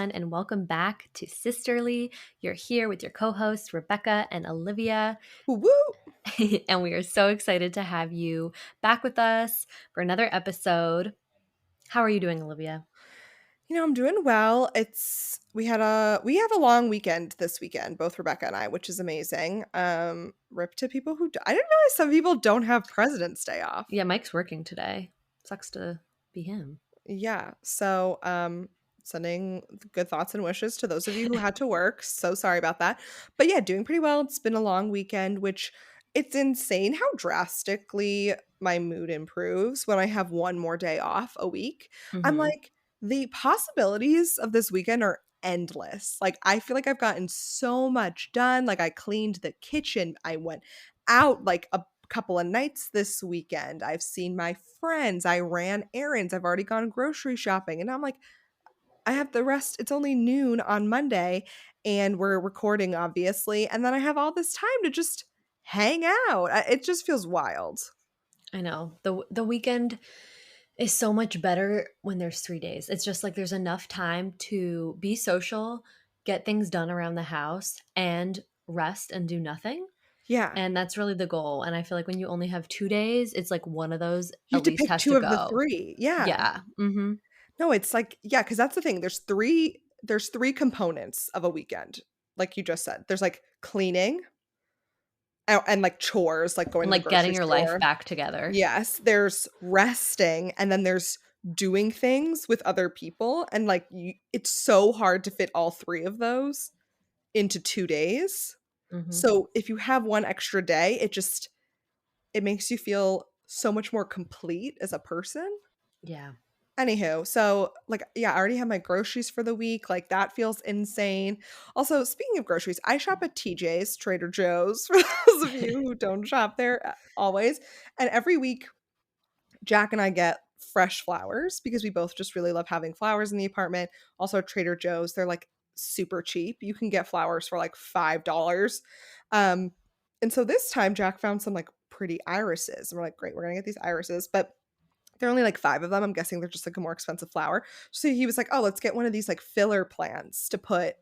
everyone, and welcome back to Sisterly. You're here with your co hosts, Rebecca and Olivia, Woo woo. and we are so excited to have you back with us for another episode. How are you doing, Olivia? I'm doing well. We have a long weekend this weekend, both Rebecca and I, which is amazing. Rip to people I didn't realize some people don't have President's Day off. Yeah, Mike's working today. Sucks to be him. Yeah. So, sending good thoughts and wishes to those of you who had to work. So sorry about that. But yeah, doing pretty well. It's been a long weekend, which it's insane how drastically my mood improves when I have one more day off a week. I'm Hmm. like, the possibilities of this weekend are endless. Like, I feel like I've gotten so much done. Like, I cleaned the kitchen, I went out like a couple of nights this weekend. I've seen my friends. I ran errands. I've already gone grocery shopping. And I'm like, I have the rest. It's only noon on Monday and we're recording, obviously. And then I have all this time to just hang out. It just feels wild. I know. The weekend is so much better when there's 3 days. It's just like there's enough time to be social, get things done around the house, and rest and do nothing. Yeah. And that's really the goal. And I feel like when you only have 2 days, it's like one of those You have at to least pick has two to of the go. three. Yeah. Yeah. Hmm. No, it's like, yeah, because that's the thing. There's three components of a weekend, like you just said. There's like cleaning and like chores, like going And to the like getting grocery your life store. back together. Yes, there's resting and then there's doing things with other people and like it's so hard to fit all three of those into 2 days. Hmm. So if you have one extra day, it makes you feel so much more complete as a person. Yeah. Anywho, so like yeah, I already have my groceries for the week. Like that feels insane. Also, speaking of groceries, I shop at TJ's, Trader Joe's, for those of you who don't shop there always. And every week Jack and I get fresh flowers because we both just really love having flowers in the apartment. Also, Trader Joe's, they're like super cheap. You can get flowers for like $5. Um, and so this time Jack found some like pretty irises. And we're like, great, we're gonna get these irises. But there are only like five of them. I'm guessing they're just like a more expensive flower. So he was like, oh, let's get one of these like filler plants to put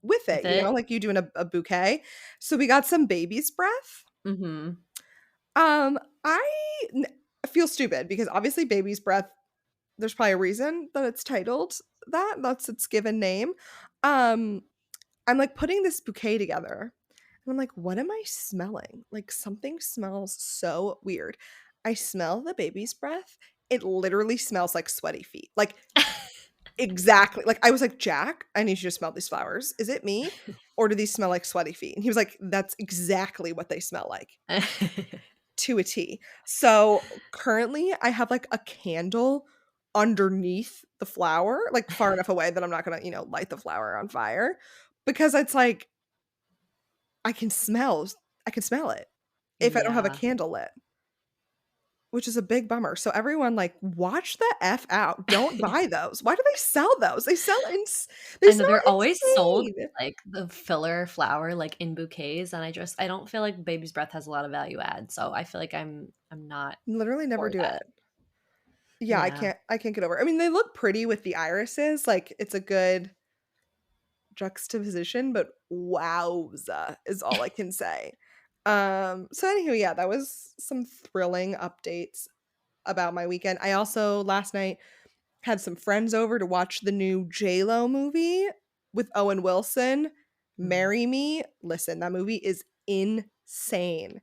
with With it, it. like you do in a bouquet. So we got some baby's breath. Hmm. Um, I n- feel stupid because obviously baby's breath, there's probably a reason that it's titled that. That's its given name. Um, I'm like putting this bouquet together. And I'm like, what am I smelling? Like something smells so weird. I smell the baby's breath. It literally smells like sweaty feet. Like exactly. Like I was like, Jack, I need you to smell these flowers. Is it me? Or do these smell like sweaty feet? And he was like, that's exactly what they smell like to a T. So currently I have like a candle underneath the flower, like far enough away that I'm not gonna, light the flower on fire. Because it's like I can smell I can smell it if I don't have a Yeah. candle lit, which is a big bummer. So everyone like watch the F out. Don't buy those. Why do they sell those? They I know smell they're always sold insane. like the filler flower like in bouquets, and I don't feel like baby's breath has a lot of value add. So I feel like I'm not Literally never for do that. it. Yeah, I Yeah. can't get over. I mean, they look pretty with the irises. Like it's a good juxtaposition, but wowza is all I can say. So anywho, yeah, that was some thrilling updates about my weekend. I also last night had some friends over to watch the new J-Lo movie with Owen Wilson, Mhm. Marry Me. Listen, that movie is insane.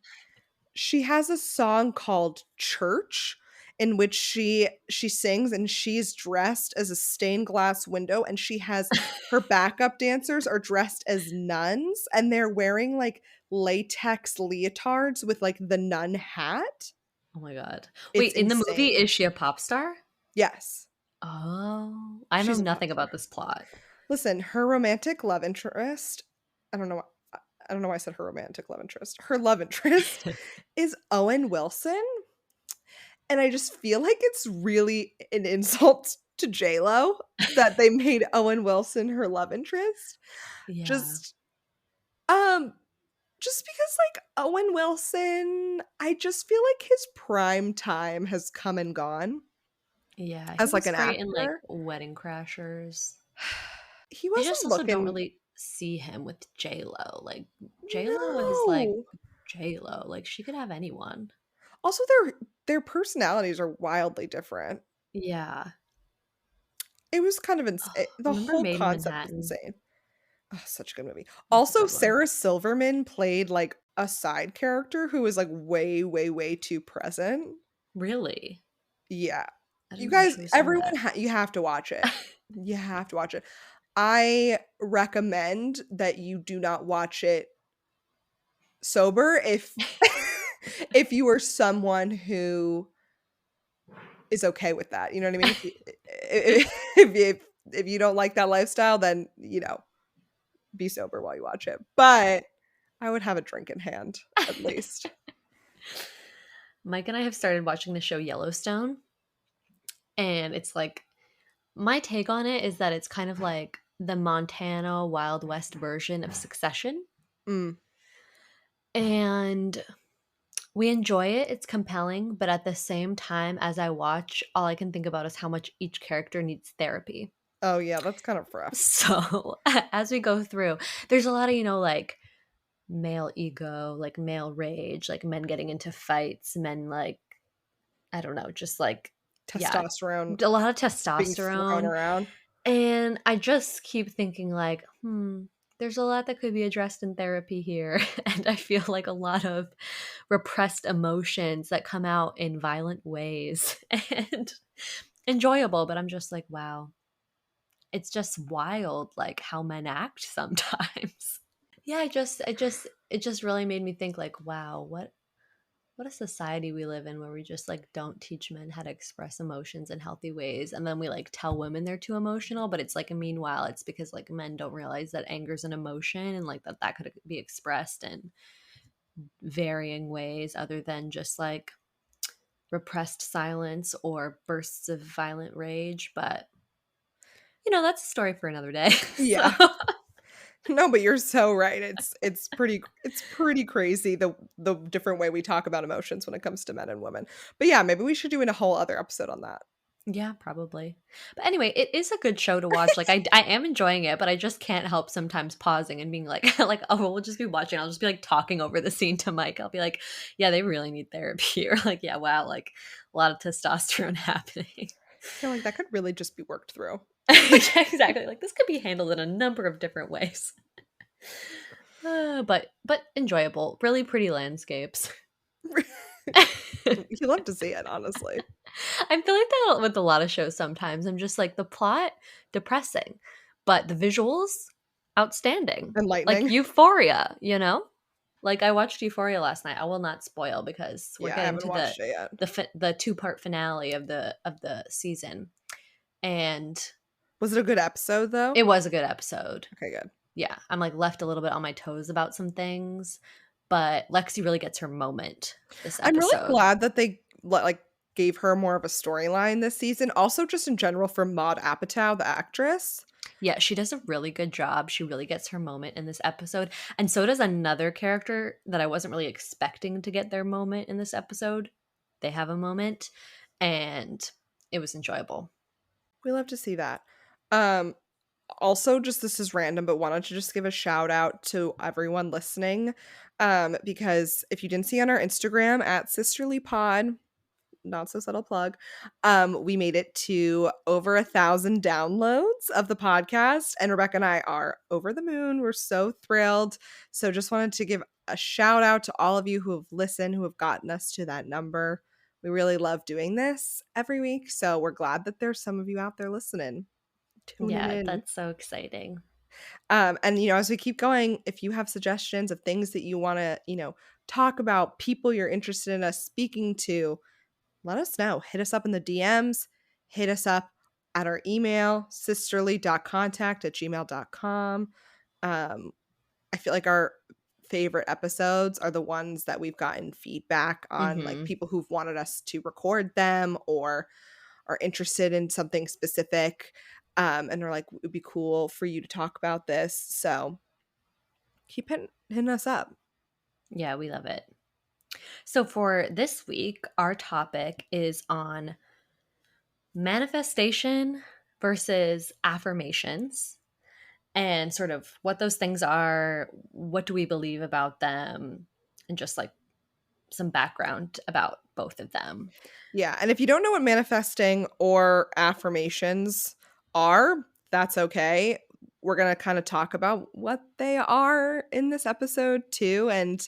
She has a song called Church in which she sings and she's dressed as a stained glass window and she has her backup dancers are dressed as nuns and they're wearing like latex leotards with like the nun hat. Oh my god. It's Wait, in the movie, insane. is she a pop star? Yes. Oh, I know She's a pop nothing star. about this plot. Listen, her romantic love interest, I don't know I don't know why I said her romantic love interest. Her love interest is Owen Wilson. And I just feel like it's really an insult to J-Lo that they made Owen Wilson her love interest. Yeah. Just um just because like Owen Wilson, I just feel like his prime time has come and gone Yeah, he as like was an great in like actor. Wedding Crashers. He I wasn't just also don't looking. really see him with J-Lo. Like, J-Lo is like No. J-Lo. Like, she could have anyone. Also, their personalities are wildly different. Yeah. It was kind of Oh, the remember whole Made in concept was Manhattan? insane. Oh, such a good movie. That's a Also, good one. Sarah Silverman played, like, a side character who was, like, way, way, way too present. Really? Yeah. I You didn't know guys, she was in everyone that. you have to watch it. You have to watch it. I recommend that you do not watch it sober if you are someone who is okay with that, you know what I mean? If you don't like that lifestyle, then, be sober while you watch it, but I would have a drink in hand, at least. Mike and I have started watching the show Yellowstone, and it's like my take on it is that it's kind of like the Montana Wild West version of Succession. Mm. And we enjoy it. It's compelling, but at the same time as I watch, all I can think about is how much each character needs therapy. Oh, yeah, that's kind of rough. So, as we go through, there's a lot of, like male ego, like male rage, like men getting into fights, men like I don't know, just like yeah, Testosterone a lot of being thrown testosterone. around. And I just keep thinking like, there's a lot that could be addressed in therapy here. And I feel like a lot of repressed emotions that come out in violent ways and enjoyable, but I'm just like, wow, it's just wild like how men act sometimes. Yeah, it just really made me think like, wow, what a society we live in where we just like don't teach men how to express emotions in healthy ways, and then we like tell women they're too emotional, but it's like meanwhile it's because like men don't realize that anger is an emotion, and like that could be expressed in varying ways other than just like repressed silence or bursts of violent rage. But that's a story for another day. So Yeah. No, but you're so right. It's pretty crazy the different way we talk about emotions when it comes to men and women. But yeah, maybe we should do a whole other episode on that. yeah, probably. But anyway, it is a good show to watch. Like I am enjoying it, but I just can't help sometimes pausing and being like like, oh, we'll just be watching. I'll just be like talking over the scene to Mike. I'll be like, yeah, they really need therapy. Or like, yeah, wow, like a lot of testosterone happening. You're like, that could really just be worked through. Yeah, exactly. Like this could be handled in a number of different ways. But enjoyable. Really pretty landscapes. You love to see it, honestly. I feel like that with a lot of shows sometimes. I'm just like the plot depressing, but the visuals outstanding. Like Enlightening. Euphoria. Like I watched Euphoria last night. I will not spoil because we're Yeah, I getting haven't to the watched it yet. the two-part finale of the season. And Was it a good episode, though? it was a good episode. Okay, good. Yeah, I'm like left a little bit on my toes about some things, but Lexi really gets her moment this I'm really episode. glad that they, like, gave her more of a storyline this season. Also, just in general for Maude Apatow, the actress. Yeah, she does a really good job. She really gets her moment in this episode. And so does another character that I wasn't really expecting to get their moment in this episode. They have a moment, and it was enjoyable. We love to see that. Um, Also, just this is random, but wanted to just give a shout out to everyone listening. Because if you didn't see on our Instagram at Sisterly Pod, not so subtle plug, we made it to over 1,000 downloads of the podcast, and Rebecca and I are over the moon. We're so thrilled. So just wanted to give a shout out to all of you who have listened, who have gotten us to that number. We really love doing this every week, so we're glad that there's some of you out there listening, tuning Yeah, in. that's so exciting. And as we keep going, if you have suggestions of things that you want to, talk about, people you're interested in us speaking to, let us know. Hit us up in the DMs, hit us up at our email, sisterly.contact@gmail.com. I feel like our favorite episodes are the ones that we've gotten feedback on, like Mhm. people who've wanted us to record them or are interested in something specific. And are like, it would be cool for you to talk about this. So keep hitting us up. Yeah, we love it. So for this week, our topic is on manifestation versus affirmations. and sort of what those things are, what do we believe about them, and just like some background about both of them. Yeah, and if you don't know what manifesting or affirmations are, that's okay. We're going to kind of talk about what they are in this episode too, and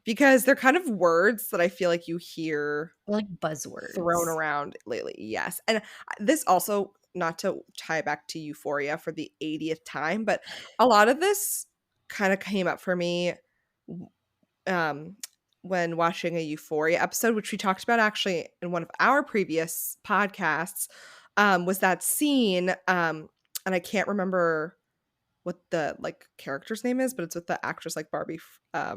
because they're kind of words that I feel like you hear Like thrown buzzwords. around lately. Yes. And this also, not to tie back to Euphoria for the 80th time, but a lot of this kind of came up for me w- um when watching a Euphoria episode, which we talked about actually in one of our previous podcasts, was that scene, and I can't remember what the like character's name is, but it's with the actress like Barbie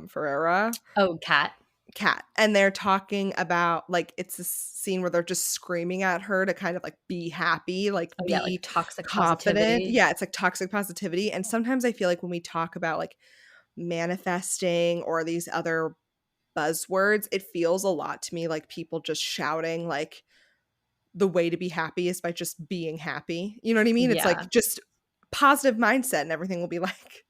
Ferreira. Oh, cat. Cat, and they're talking about, like, it's this scene where they're just screaming at her to kind of, like, be happy, like, Oh, yeah, like be toxic confident. positivity. Yeah, it's like toxic positivity, and sometimes I feel like when we talk about, like, manifesting or these other buzzwords, it feels a lot to me like people just shouting, like, the way to be happy is by just being happy. You know what I mean? It's Yeah. like just positive mindset and everything will be, like,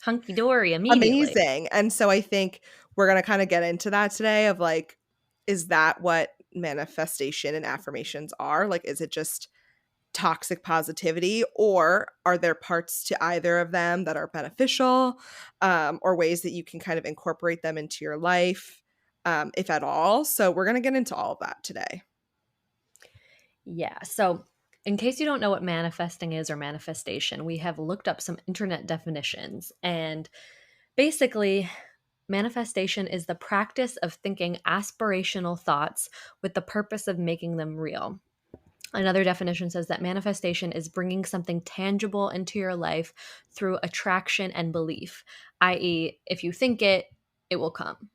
Hunky dory immediately. amazing, and so I think we're gonna kinda get into that today of, like, is that what manifestation and affirmations are? Like, is it just toxic positivity, or are there parts to either of them that are beneficial, or ways that you can kind of incorporate them into your life, if at all? So we're gonna get into all of that today. Yeah. So, in case you don't know what manifesting is or manifestation, we have looked up some internet definitions. And basically, manifestation is the practice of thinking aspirational thoughts with the purpose of making them real. Another definition says that manifestation is bringing something tangible into your life through attraction and belief, i.e., if you think it, it will come.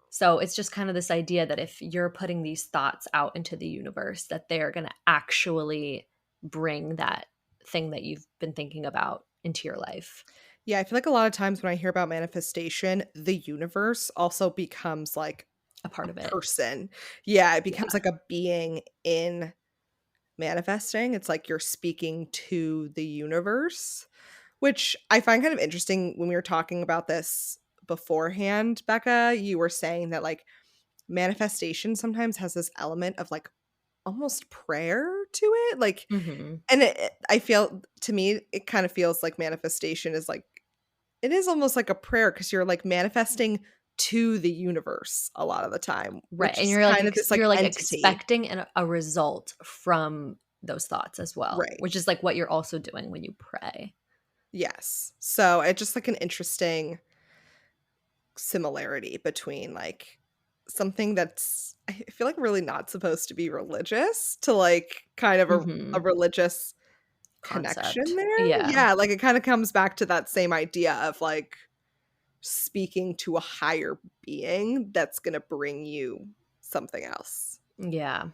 So it's just kind of this idea that if you're putting these thoughts out into the universe, that they're going to actually bring that thing that you've been thinking about into your life. Yeah, I feel like a lot of times when I hear about manifestation, the universe also becomes like A a part of it. person. Yeah, it becomes Yeah. like a being in manifesting. It's like you're speaking to the universe, which I find kind of interesting. When we were talking about this beforehand, Becca, you were saying that like manifestation sometimes has this element of like almost prayer to it. Like, Hmm. and I feel to me, it kind of feels like manifestation is like, it is almost like a prayer because you're like manifesting to the universe a lot of the time, Right. which And is you're like kind of this like you're like entity. expecting a result from those thoughts as well, Right. which is like what you're also doing when you pray. Yes. So it's just like an interesting similarity between like something that's I feel like really not supposed to be religious to like kind of a Hmm. religious connection Concept. there. Yeah. Yeah, like it kind of comes back to that same idea of like speaking to a higher being that's going to bring you something else. Yeah.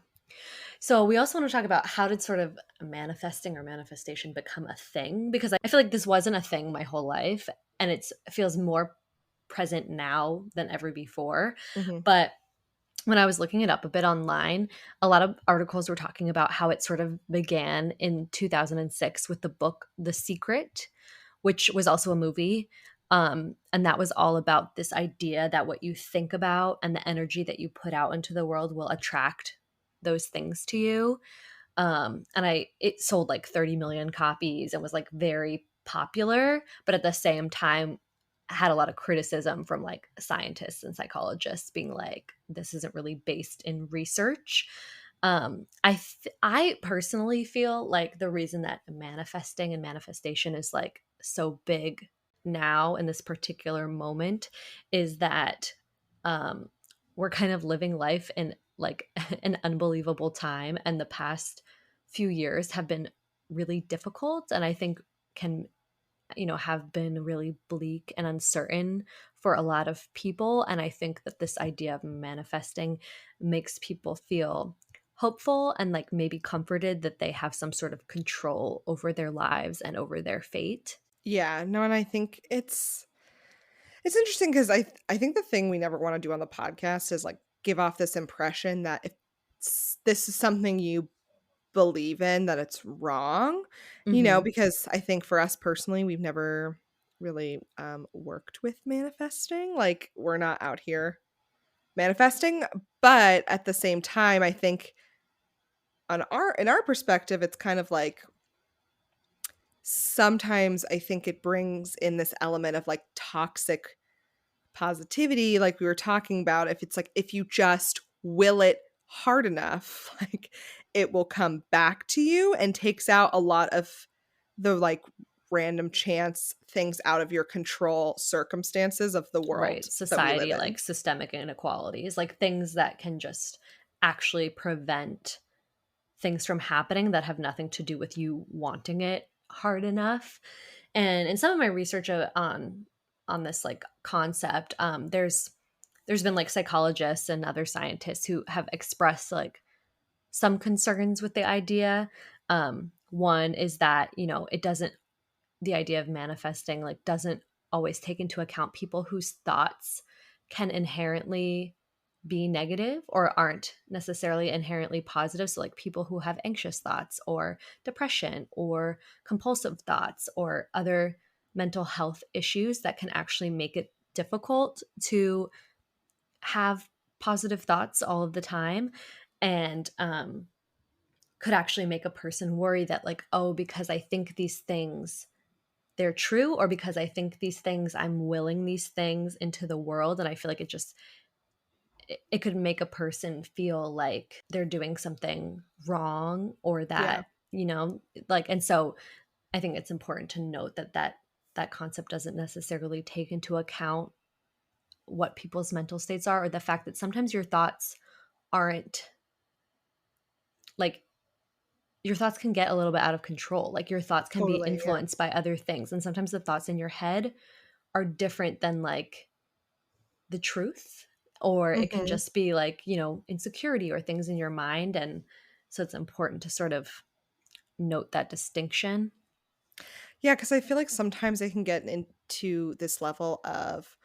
So we also want to talk about how did sort of manifesting or manifestation become a thing? Because I feel like this wasn't a thing my whole life, and it feels more present now than ever before. Mhm. But when I was looking it up a bit online, a lot of articles were talking about how it sort of began in 2006 with the book The Secret, which was also a movie. And that was all about this idea that what you think about and the energy that you put out into the world will attract those things to you. And it sold like 30 million copies and was like very popular, but at the same time had a lot of criticism from like scientists and psychologists being like, this isn't really based in research. I personally feel like the reason that manifesting and manifestation is like so big now in this particular moment is that um, we're kind of living life in like an unbelievable time, and the past few years have been really difficult, and I think can have been really bleak and uncertain for a lot of people. And I think that this idea of manifesting makes people feel hopeful and like maybe comforted that they have some sort of control over their lives and over their fate. Yeah, no, and I think it's interesting because I think the thing we never want to do on the podcast is like give off this impression that if this is something you believe in that it's wrong, Mhm. because I think for us personally, we've never really worked with manifesting. Like, we're not out here manifesting, but at the same time, I think in our perspective, it's kind of like sometimes I think it brings in this element of like toxic positivity, like we were talking about. If it's like, if you just will it hard enough, like it will come back to you, and takes out a lot of the like random chance things out of your control circumstances of the world Right. that we live Society, in. like systemic inequalities, like things that can just actually prevent things from happening that have nothing to do with you wanting it hard enough. And in some of my research on this like concept, there's been like psychologists and other scientists who have expressed like some concerns with the idea. One is that, it doesn't, the idea of manifesting like doesn't always take into account people whose thoughts can inherently be negative or aren't necessarily inherently positive. So like people who have anxious thoughts or depression or compulsive thoughts or other mental health issues that can actually make it difficult to have positive thoughts all of the time, and could actually make a person worry that like, oh, because I think these things they're true, or because I think these things, I'm willing these things into the world. And I feel like it could make a person feel like they're doing something wrong, or Yeah, that, like, and so I think it's important to note that that concept doesn't necessarily take into account what people's mental states are, or the fact that sometimes your thoughts aren't like your thoughts can get a little bit out of control. Like your thoughts can be totally. Yeah. influenced by other things. And sometimes the thoughts in your head are different than like the truth, or it can Mhm. just be like, insecurity or things in your mind. And so it's important to sort of note that distinction. Yeah, because I feel like sometimes they can get into this level of,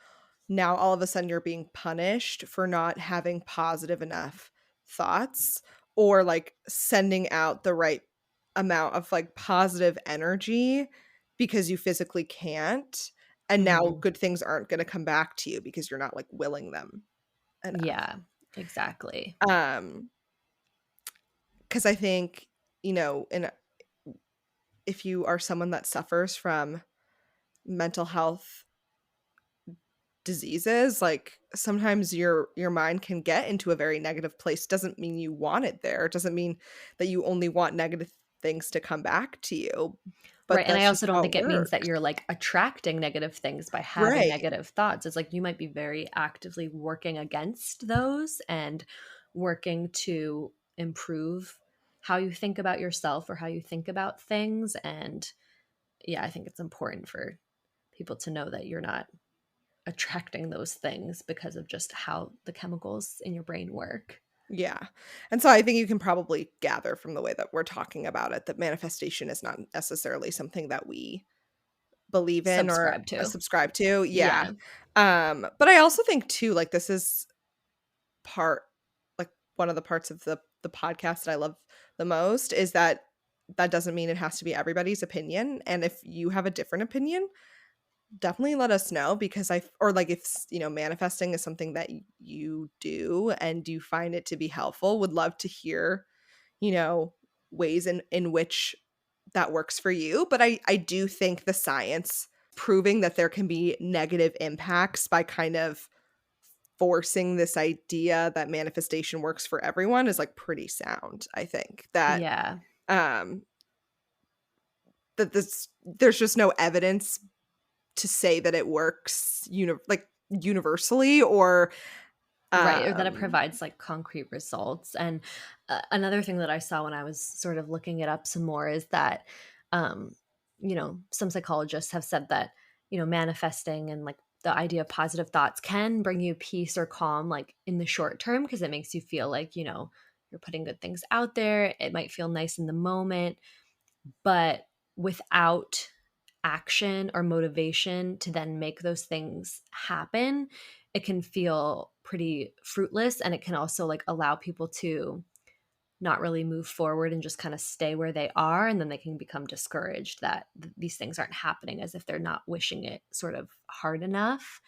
now all of a sudden you're being punished for not having positive enough thoughts, or like sending out the right amount of like positive energy, because you physically can't. And now Mhm. good things aren't going to come back to you because you're not like willing them enough. Yeah, exactly. Um, because I think, in if you are someone that suffers from mental health diseases, like sometimes your mind can get into a very negative place. Doesn't mean you want it there. It doesn't mean that you only want negative things to come back to you, Right. but And I that's just also don't how it think it means that works. you're like attracting negative things by having Right. negative thoughts. It's like you might be very actively working against those and working to improve how you think about yourself or how you think about things. And yeah, I think it's important for people to know that you're not attracting those things because of just how the chemicals in your brain work. Yeah. And so I think you can probably gather from the way that we're talking about it that manifestation is not necessarily something that we believe in or Subscribe to. subscribe to. Yeah. Yeah. But I also think too, like this is part like one of the parts of the podcast that I love the most, is that that doesn't mean it has to be everybody's opinion. And if you have a different opinion, definitely let us know, because or like if manifesting is something that you do and you find it to be helpful, would love to hear, you know, ways in which that works for you. But I do think the science proving that there can be negative impacts by kind of forcing this idea that manifestation works for everyone is like pretty sound. I think that Yeah. um there's just no evidence to say that it works like universally, or Right, or that it um provides, like, concrete results, and, another thing that I saw when I was sort of looking it up some more is that, um, some psychologists have said that, manifesting and, like, the idea of positive thoughts can bring you peace or calm, like, in the short term, because it makes you feel like, you're putting good things out there, it might feel nice in the moment, but without action or motivation to then make those things happen, it can feel pretty fruitless, and it can also like allow people to not really move forward and just kind of stay where they are. And then they can become discouraged that these things aren't happening, as if they're not wishing it sort of hard enough.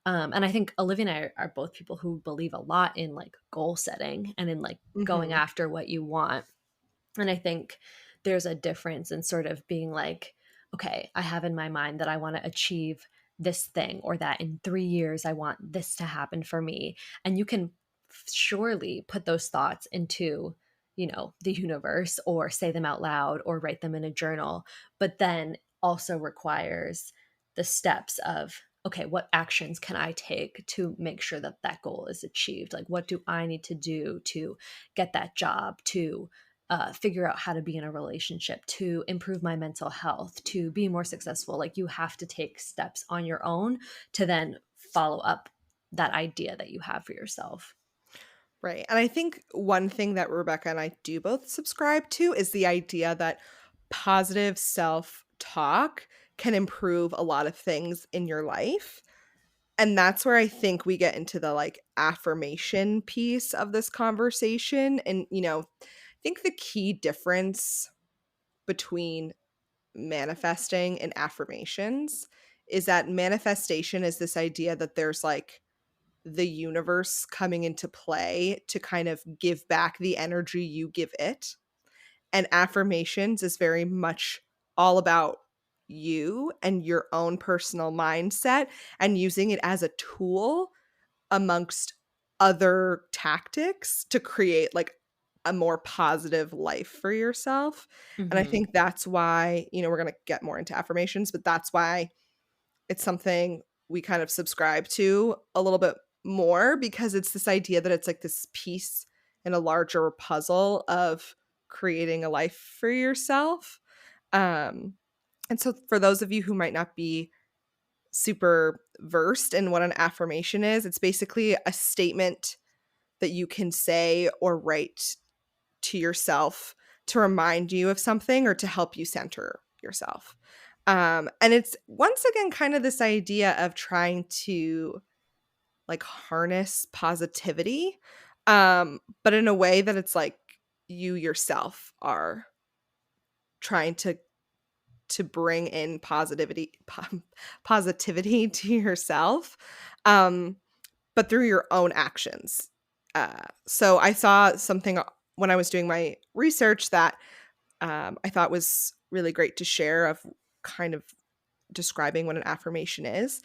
And I think Olivia and I are both people who believe a lot in like goal setting and in like going Mhm. after what you want. And I think there's a difference in sort of being like, okay, I have in my mind that I want to achieve this thing, or that in 3 years, I want this to happen for me. And you can surely put those thoughts into, the universe, or say them out loud, or write them in a journal. But then also requires the steps of, okay, what actions can I take to make sure that that goal is achieved? Like, what do I need to do to get that job, to figure out how to be in a relationship, to improve my mental health, to be more successful? Like, you have to take steps on your own to then follow up that idea that you have for yourself. Right. And I think one thing that Rebecca and I do both subscribe to is the idea that positive self talk can improve a lot of things in your life. And that's where I think we get into the like affirmation piece of this conversation. And, I think the key difference between manifesting and affirmations is that manifestation is this idea that there's like the universe coming into play to kind of give back the energy you give it. And affirmations is very much all about you and your own personal mindset and using it as a tool amongst other tactics to create like a more positive life for yourself. And I Hmm. think that's why, we're going to get more into affirmations, but that's why it's something we kind of subscribe to a little bit more, because it's this idea that it's like this piece in a larger puzzle of creating a life for yourself. Um, and so, for those of you who might not be super versed in what an affirmation is, it's basically a statement that you can say or write to yourself to remind you of something or to help you center yourself. And it's once again kind of this idea of trying to like harness positivity, but in a way that it's like you yourself are trying to bring in positivity to yourself, um, but through your own actions. So I saw something when I was doing my research that I thought was really great to share, of kind of describing what an affirmation is.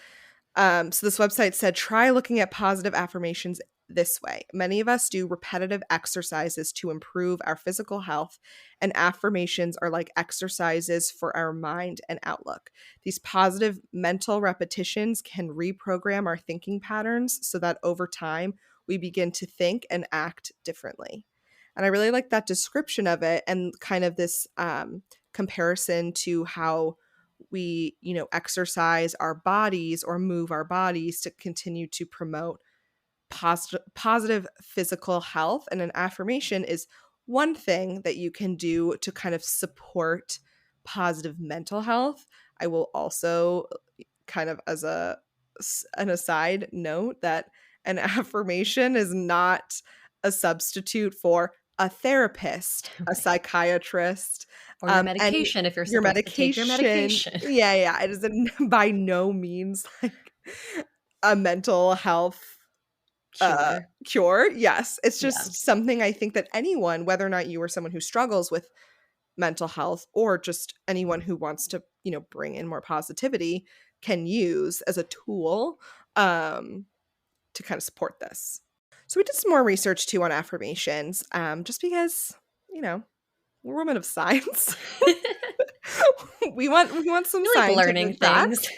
So this website said, try looking at positive affirmations this way. Many of us do repetitive exercises to improve our physical health, and affirmations are like exercises for our mind and outlook. These positive mental repetitions can reprogram our thinking patterns so that over time we begin to think and act differently. And I really like that description of it, and kind of this comparison to how we, exercise our bodies or move our bodies to continue to promote positive physical health. And an affirmation is one thing that you can do to kind of support positive mental health. I will also, kind of as an aside, note that an affirmation is not a substitute for a therapist, a Right. psychiatrist, Or your and medication, if you're your supposed to take your medication. medication. Yeah, yeah. It isn't by no means like a mental health Cure. cure. Yes. It's Yeah. just something I think that anyone, whether or not you are someone who struggles with mental health, or just anyone who wants to, bring in more positivity, can use as a tool um, to kind of support this. So we did some more research too on affirmations, just because, you know, we're women of science. we want some We like learning scientific things.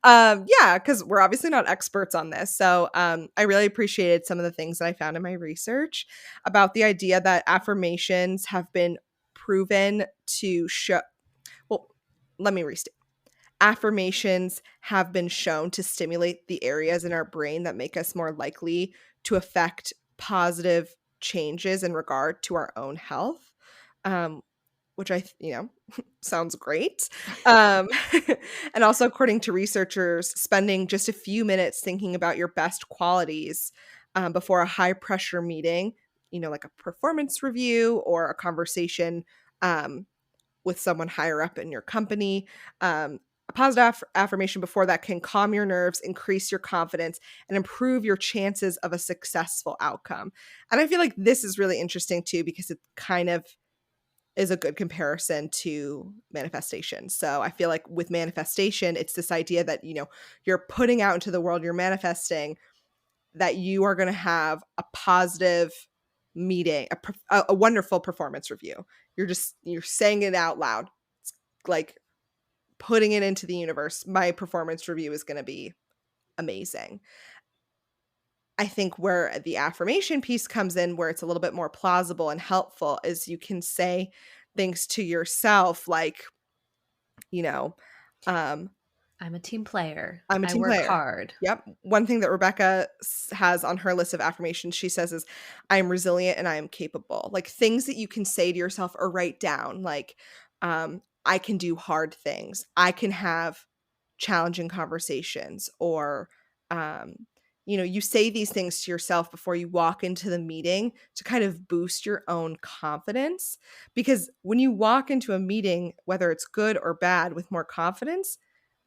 facts. Yeah, because we're obviously not experts on this. So I really appreciated some of the things that I found in my research about the idea that affirmations have been proven to show. Well, let me restate. Affirmations have been shown to stimulate the areas in our brain that make us more likely to affect positive changes in regard to our own health. Um, which sounds great. Um, and also, according to researchers, spending just a few minutes thinking about your best qualities before a high pressure meeting, like a performance review or a conversation um, with someone higher up in your company. A positive affirmation before that can calm your nerves, increase your confidence, and improve your chances of a successful outcome. And I feel like this is really interesting too because it kind of is a good comparison to manifestation. So I feel like with manifestation, it's this idea that, you're putting out into the world, you're manifesting that you are going to have a positive meeting, a wonderful performance review. You're saying it out loud. It's like putting it into the universe. My performance review is going to be amazing. I think where the affirmation piece comes in, where it's a little bit more plausible and helpful, is you can say things to yourself like, you know, um, I'm a team player. I'm a I team work player. hard. Yep. One thing that Rebecca has on her list of affirmations, she says is, I am resilient and I am capable. Like things that you can say to yourself or write down, like, I can do hard things. I can have challenging conversations. Or, you say these things to yourself before you walk into the meeting to kind of boost your own confidence. Because when you walk into a meeting, whether it's good or bad, with more confidence,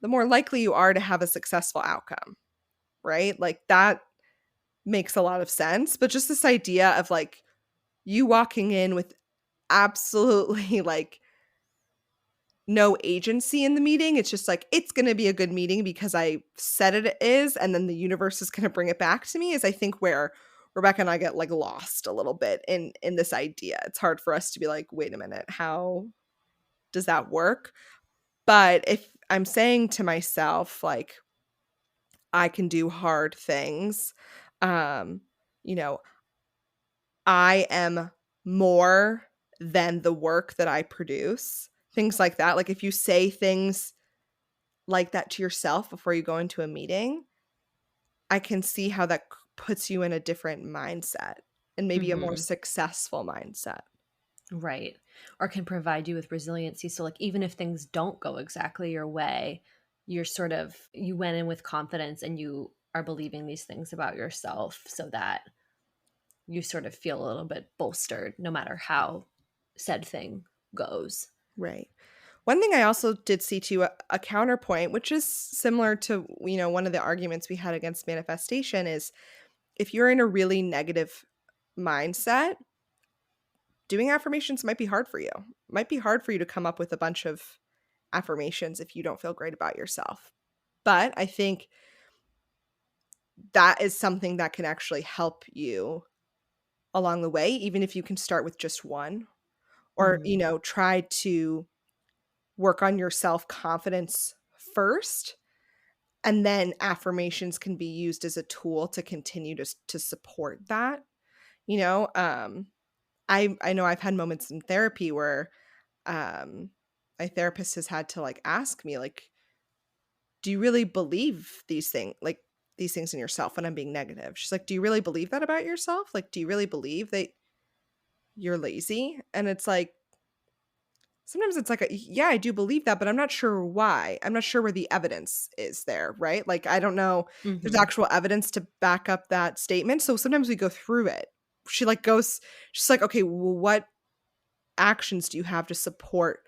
the more likely you are to have a successful outcome, right? Like that makes a lot of sense. But just this idea of like you walking in with absolutely like no agency in the meeting. It's just like, it's going to be a good meeting because I said it is. And then the universe is going to bring it back to me, is I think where Rebecca and I get like lost a little bit in this idea. It's hard for us to be like, wait a minute, how does that work? But if I'm saying to myself, like, I can do hard things. Um, you know, I am more than the work that I produce. Things like that. Like if you say things like that to yourself before you go into a meeting, I can see how that puts you in a different mindset and maybe a more Mhm. successful mindset. Right. Or can provide you with resiliency. So, like, even if things don't go exactly your way, you went in with confidence and you are believing these things about yourself so that you sort of feel a little bit bolstered no matter how said thing goes. Right. One thing I also did see to a counterpoint, which is similar to, one of the arguments we had against manifestation, is if you're in a really negative mindset, doing affirmations might be hard for you. Might be hard for you to come up with a bunch of affirmations if you don't feel great about yourself. But I think that is something that can actually help you along the way, even if you can start with just one, or, Mhm. try to work on your self-confidence first, and then affirmations can be used as a tool to continue to support that. You know, I know I've had moments in therapy where um my therapist has had to like ask me like, do you really believe these things in yourself when I'm being negative? She's like, do you really believe that about yourself? Like, do you really believe that you're lazy? And it's like, sometimes it's like, yeah, I do believe that, but I'm not sure why. I'm not sure where the evidence is there, right? Like, I don't know if there's Mhm. actual evidence to back up that statement. So sometimes we go through it. She like goes, she's like, okay, well, what actions do you have to support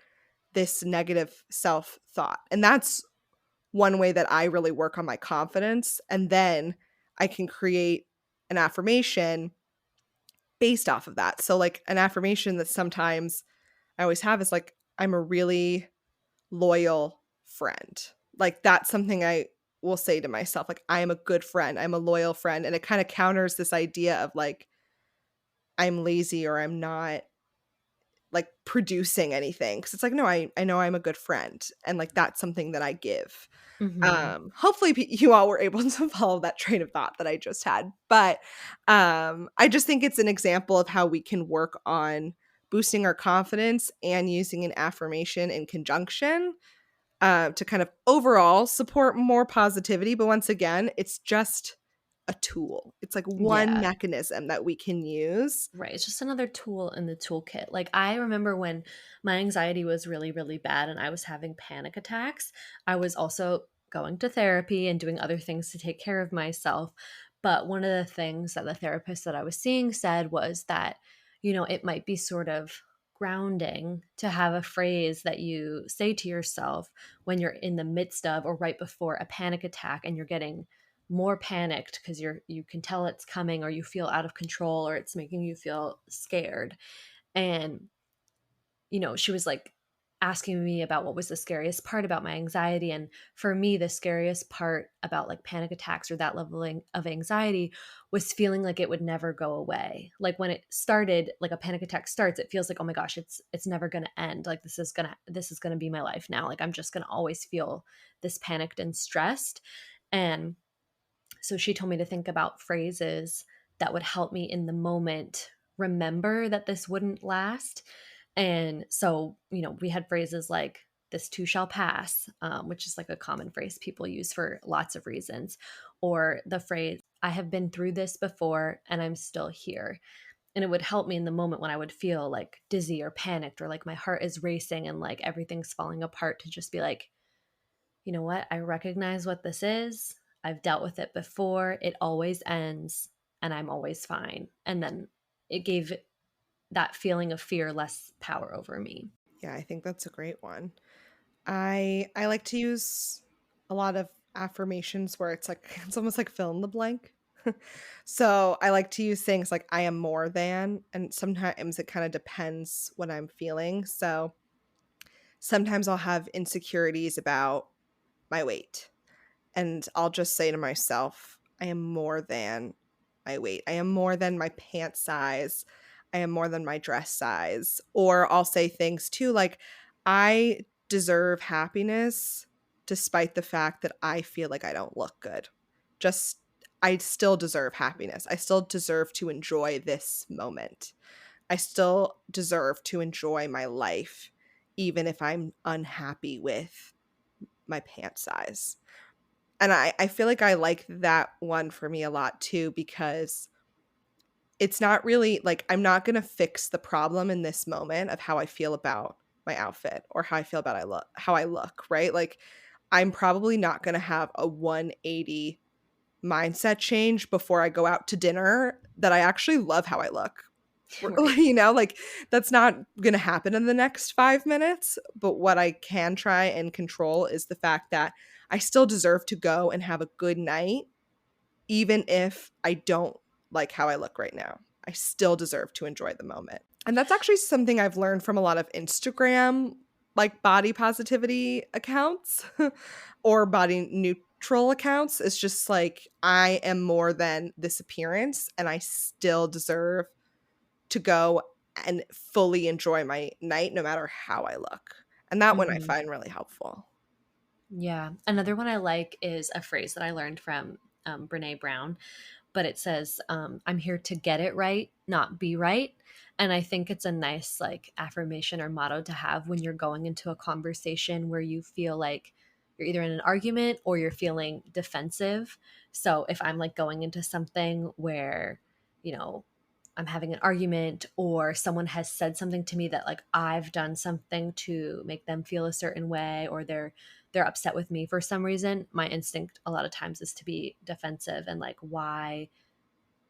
this negative self thought? And that's one way that I really work on my confidence. And then I can create an affirmation based off of that. So, like, an affirmation that sometimes I always have is like, I'm a really loyal friend. Like, that's something I will say to myself. Like, I am a good friend. I'm a loyal friend. And it kind of counters this idea of like, I'm lazy or I'm not like producing anything. Cause it's like, no, I know I'm a good friend. And like, that's something that I give. Mhm. Hopefully you all were able to follow that train of thought that I just had. But I just think it's an example of how we can work on boosting our confidence and using an affirmation in conjunction to kind of overall support more positivity. But once again, it's just a tool. It's like one Yeah. mechanism that we can use. Right. It's just another tool in the toolkit. Like, I remember when my anxiety was really, really bad and I was having panic attacks, I was also going to therapy and doing other things to take care of myself. But one of the things that the therapist that I was seeing said was that, it might be sort of grounding to have a phrase that you say to yourself when you're in the midst of or right before a panic attack and you're getting more panicked because you can tell it's coming or you feel out of control or it's making you feel scared. And she was like asking me about what was the scariest part about my anxiety. And for me, the scariest part about like panic attacks or that leveling of anxiety was feeling like it would never go away. Like when it started, like a panic attack starts, it feels like, oh my gosh, it's never gonna end. Like this is gonna be my life now. Like I'm just gonna always feel this panicked and stressed. And so she told me to think about phrases that would help me in the moment remember that this wouldn't last. And so, we had phrases like, this too shall pass, which is like a common phrase people use for lots of reasons. Or the phrase, I have been through this before and I'm still here. And it would help me in the moment when I would feel like dizzy or panicked or like my heart is racing and like everything's falling apart to just be like, you know what? I recognize what this is. I've dealt with it before. It always ends and I'm always fine. And then it gave that feeling of fear less power over me. Yeah, I think that's a great one. I like to use a lot of affirmations where it's like it's almost like fill in the blank. So I like to use things like I am more than, and sometimes it kind of depends what I'm feeling. So sometimes I'll have insecurities about my weight. And I'll just say to myself, I am more than my weight. I am more than my pant size. I am more than my dress size. Or I'll say things too like, I deserve happiness despite the fact that I feel like I don't look good. Just, I still deserve happiness. I still deserve to enjoy this moment. I still deserve to enjoy my life, even if I'm unhappy with my pant size. And I feel like I like that one for me a lot too, because it's not really like I'm not gonna fix the problem in this moment of how I feel about my outfit or how I feel about how I look, right? Like I'm probably not gonna have a 180 mindset change before I go out to dinner that I actually love how I look. Right. Like that's not going to happen in the next 5 minutes. But what I can try and control is the fact that I still deserve to go and have a good night, even if I don't like how I look right now. I still deserve to enjoy the moment. And that's actually something I've learned from a lot of Instagram, like body positivity accounts or body neutral accounts. It's just like, I am more than this appearance and I still deserve to go and fully enjoy my night no matter how I look. And that one I Mhm. find really helpful. Yeah. Another one I like is a phrase that I learned from Brene Brown, but it says, I'm here to get it right, not be right. And I think it's a nice like affirmation or motto to have when you're going into a conversation where you feel like you're either in an argument or you're feeling defensive. So if I'm like going into something where, you know, I'm having an argument or someone has said something to me that like I've done something to make them feel a certain way or they're upset with me for some reason, my instinct a lot of times is to be defensive and like why,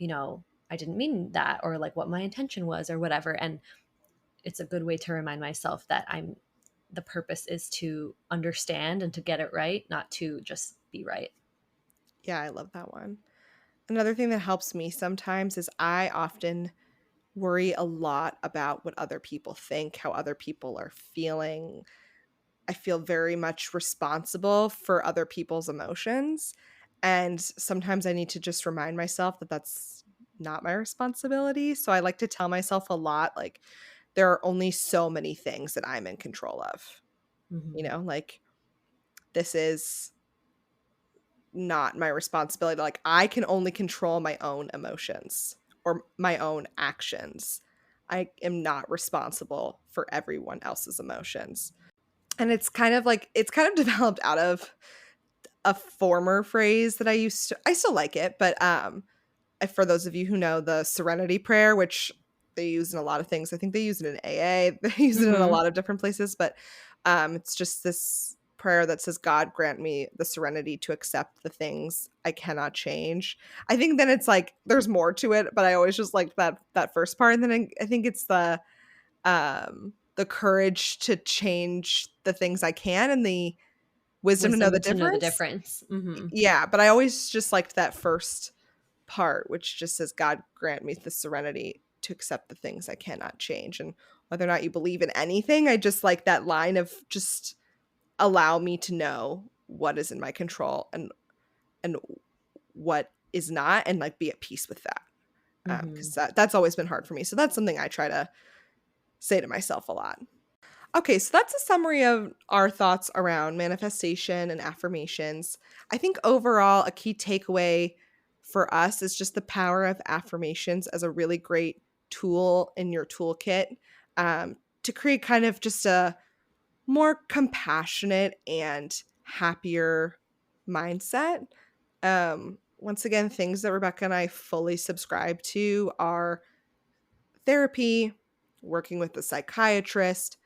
I didn't mean that or like what my intention was or whatever. And it's a good way to remind myself that the purpose is to understand and to get it right, not to just be right. Yeah, I love that one. Another thing that helps me sometimes is I often worry a lot about what other people think, how other people are feeling. I feel very much responsible for other people's emotions. And sometimes I need to just remind myself that that's not my responsibility. So I like to tell myself a lot like, there are only so many things that I'm in control of. Hmm. Like this is not my responsibility. Like I can only control my own emotions or my own actions. I am not responsible for everyone else's emotions. And it's kind of developed out of a former phrase that I still like it, but for those of you who know the serenity prayer, which they use in a lot of things. I think they use it in AA, they use it in a Hmm. lot of different places, but it's just this prayer that says, God grant me the serenity to accept the things I cannot change. I think then it's like there's more to it, but I always just liked that first part. And then I think it's the courage to change the things I can and the wisdom to know the Wisdom to know the difference. difference. Mhm. Yeah, but I always just liked that first part, which just says, God grant me the serenity to accept the things I cannot change. And whether or not you believe in anything, I just like that line of just allow me to know what is in my control and what is not, and like be at peace with that. Mhm. Because that's always been hard for me. So that's something I try to say to myself a lot. Okay, so that's a summary of our thoughts around manifestation and affirmations. I think overall, a key takeaway for us is just the power of affirmations as a really great tool in your toolkit, to create kind of just a more compassionate and happier mindset. Once again, things that Rebecca and I fully subscribe to are therapy, working with a psychiatrist,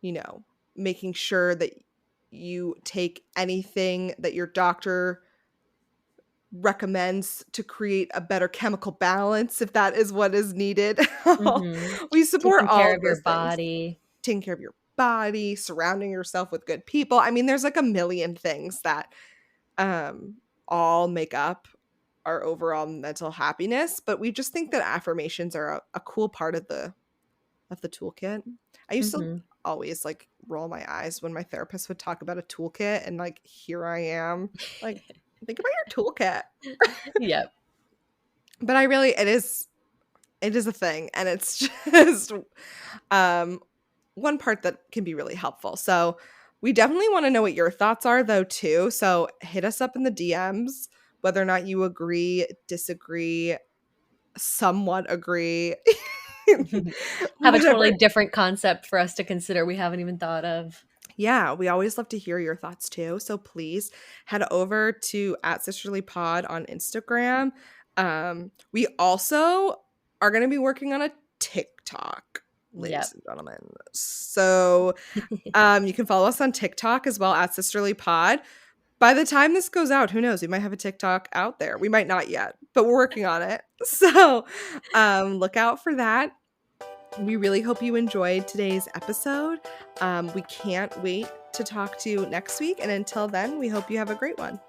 you know, making sure that you take anything that your doctor recommends to create a better chemical balance if that is what is needed. Mhm. We support Taking all care of of your those things. body. Taking care of your body, surrounding yourself with good people. I mean, there's like a million things that um all make up our overall mental happiness, but we just think that affirmations are a cool part of the toolkit. I used to Mhm. always like roll my eyes when my therapist would talk about a toolkit, and like here I am like, think about your toolkit. Yep. But I really, it is a thing, and it's just um one part that can be really helpful. So we definitely want to know what your thoughts are though too. So hit us up in the DMs whether or not you agree, disagree, somewhat agree. Have a totally Whatever. different concept for us to consider we haven't even thought of. Yeah, we always love to hear your thoughts too. So please head over to @sisterlypod on Instagram. We also are going to be working on a TikTok, ladies Yep. and gentlemen. So you can follow us on TikTok as well @sisterlypod. By the time this goes out, who knows? We might have a TikTok out there. We might not yet, but we're working on it. So look out for that. We really hope you enjoyed today's episode. We can't wait to talk to you next week. And until then, we hope you have a great one.